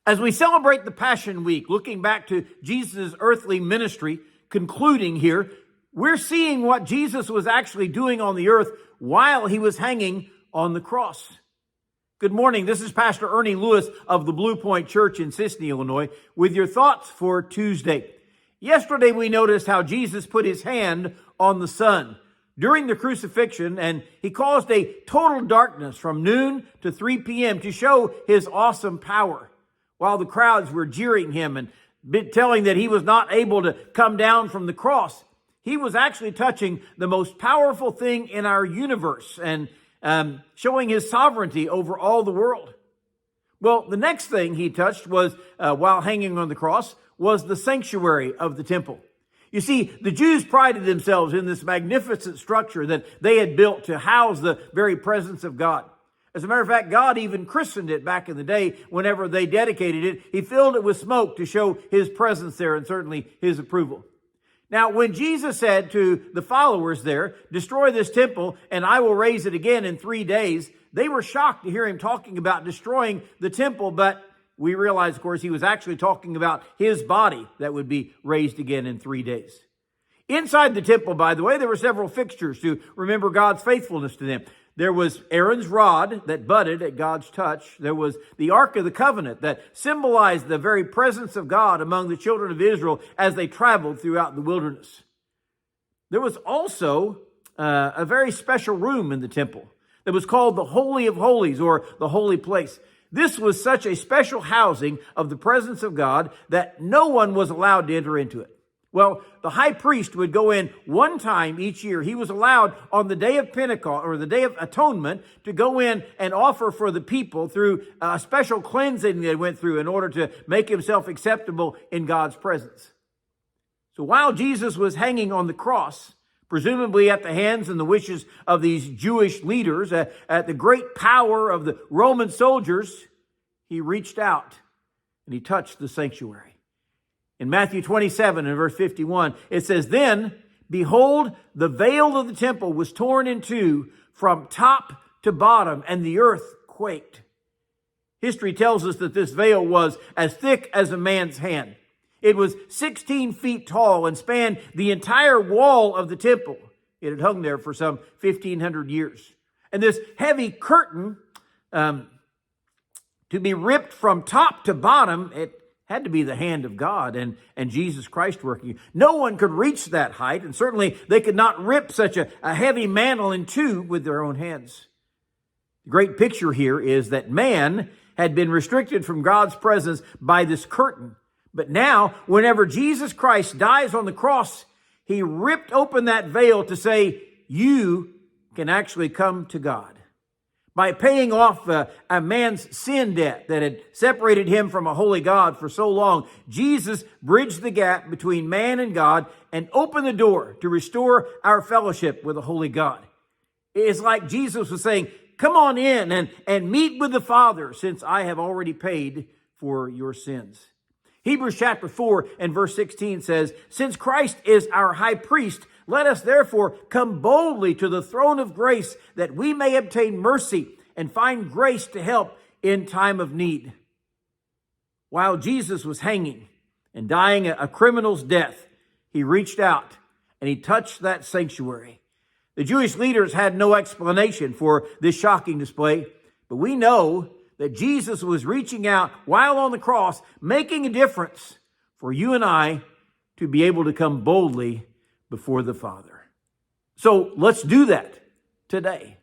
As we celebrate the Passion Week, looking back to Jesus' earthly ministry, concluding here, we're seeing what Jesus was actually doing on the earth while he was hanging on the cross. Good morning. This is Pastor Ernie Lewis of the Blue Point Church in Sisney, Illinois, with your thoughts for Tuesday. Yesterday, we noticed how Jesus put his hand on the sun during the crucifixion, and he caused a total darkness from noon to 3 p.m. to show his awesome power, while the crowds were jeering him and telling that he was not able to come down from the cross. He was actually touching the most powerful thing in our universe and showing his sovereignty over all the world. Well, the next thing he touched was, while hanging on the cross, was the sanctuary of the temple. You see, the Jews prided themselves in this magnificent structure that they had built to house the very presence of God. As a matter of fact, God even christened it back in the day. Whenever they dedicated it, he filled it with smoke to show his presence there and certainly his approval. Now, when Jesus said to the followers there, destroy this temple and I will raise it again in 3 days, they were shocked to hear him talking about destroying the temple, but we realize, of course, he was actually talking about his body that would be raised again in 3 days. Inside the temple, by the way, there were several fixtures to remember God's faithfulness to them. There was Aaron's rod that budded at God's touch. There was the Ark of the Covenant that symbolized the very presence of God among the children of Israel as they traveled throughout the wilderness. There was also a very special room in the temple that was called the Holy of Holies, or the Holy Place. This was such a special housing of the presence of God that no one was allowed to enter into it. Well, the high priest would go in one time each year. He was allowed on the day of Pentecost, or the day of atonement, to go in and offer for the people through a special cleansing they went through in order to make himself acceptable in God's presence. So while Jesus was hanging on the cross, presumably at the hands and the wishes of these Jewish leaders, at the great power of the Roman soldiers, he reached out and he touched the sanctuary. In Matthew 27 and verse 51, it says, "Then, behold, the veil of the temple was torn in two from top to bottom, and the earth quaked." History tells us that this veil was as thick as a man's hand. It was 16 feet tall and spanned the entire wall of the temple. It had hung there for some 1,500 years. And this heavy curtain, to be ripped from top to bottom, it had to be the hand of God and Jesus Christ working. No one could reach that height, and certainly they could not rip such a heavy mantle in two with their own hands. The great picture here is that man had been restricted from God's presence by this curtain. But now, whenever Jesus Christ dies on the cross, he ripped open that veil to say, you can actually come to God. By paying off a man's sin debt that had separated him from a holy God for so long, Jesus bridged the gap between man and God and opened the door to restore our fellowship with a holy God. It's like Jesus was saying, come on in and meet with the Father, since I have already paid for your sins. Hebrews chapter 4 and verse 16 says, "Since Christ is our high priest, let us therefore come boldly to the throne of grace, that we may obtain mercy and find grace to help in time of need." While Jesus was hanging and dying a criminal's death, he reached out and he touched that sanctuary. The Jewish leaders had no explanation for this shocking display, but we know that Jesus was reaching out while on the cross, making a difference for you and I to be able to come boldly before the Father. So let's do that today.